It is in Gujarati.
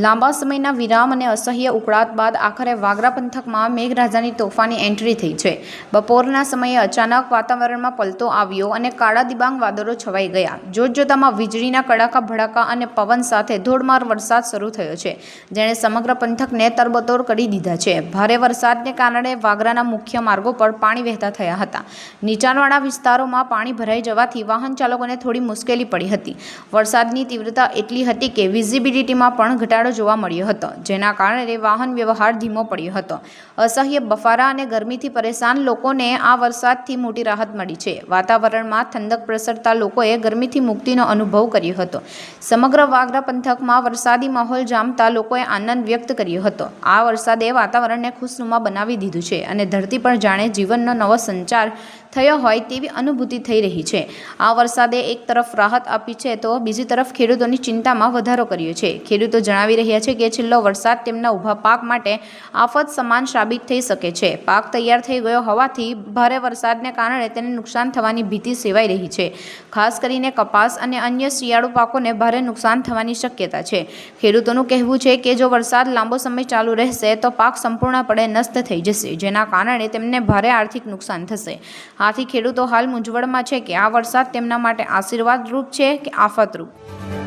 લાંબા સમયના વિરામ અને અસહ્ય ઉકળાટ બાદ આખરે વાગરા પંથકમાં મેઘરાજાની તોફાની એન્ટ્રી થઈ છે। બપોરના સમયે અચાનક વાતાવરણમાં પલટો આવ્યો અને કાળા દિબાંગ વાદળો છવાઈ ગયા। જોતજોતામાં વીજળીના કડાકા ભડાકા અને પવન સાથે ધોધમાર વરસાદ શરૂ થયો છે, જેણે સમગ્ર પંથકને તરબતોર કરી દીધા છે। ભારે વરસાદને કારણે વાગરાના મુખ્ય માર્ગો પર પાણી વહેતા થયા હતા। નીચાણવાળા વિસ્તારોમાં પાણી ભરાઈ જવાથી વાહન ચાલકોને થોડી મુશ્કેલી પડી હતી। વરસાદની તીવ્રતા એટલી હતી કે વિઝિબિલિટીમાં પણ ઘટાડો જોવા મળ્યો હતો, જેના કારણે વાહન વ્યવહાર ધીમો પડ્યો હતો। અસહ્ય બફારા અને ગરમીથી પરેશાન લોકોને આ વરસાદથી મોટી રાહત મળી છે। વાતાવરણમાં ઠંડક પ્રસરતા લોકોએ ગરમીથી મુક્તિનો અનુભવ કર્યો હતો। સમગ્ર વાગરા પંથકમાં વરસાદી માહોલ જામતા લોકોએ આનંદ વ્યક્ત કર્યો હતો। આ વરસાદે વાતાવરણને ખુશનુમા બનાવી દીધું છે અને ધરતી પર જાણે જીવનનો નવો સંચાર થયો હોય તેવી અનુભૂતિ થઈ રહી છે। આ વરસાદે એક તરફ રાહત આપી છે તો બીજી તરફ ખેડૂતોની ચિંતામાં વધારો કર્યો છે। ખેડૂતો જણાવી રહ્યા છે કે છેલ્લો વરસાદ તેમના ઊભા પાક માટે આફત સમાન સાબિત થઈ શકે છે। પાક તૈયાર થઈ ગયો હોવાથી ભારે વરસાદને કારણે તેને નુકસાન થવાની ભીતિ સેવાઈ રહી છે। ખાસ કરીને કપાસ અને અન્ય શિયાળુ પાકોને ભારે નુકસાન થવાની શક્યતા છે। ખેડૂતોનું કહેવું છે કે જો વરસાદ લાંબો સમય ચાલુ રહેશે તો પાક સંપૂર્ણપણે નષ્ટ થઈ જશે, જેના કારણે તેમને ભારે આર્થિક નુકસાન થશે। આથી ખેડૂતો હાલ મૂંઝવણમાં છે કે આ વરસાદ તેમના માટે આશીર્વાદરૂપ છે કે આફતરૂપ।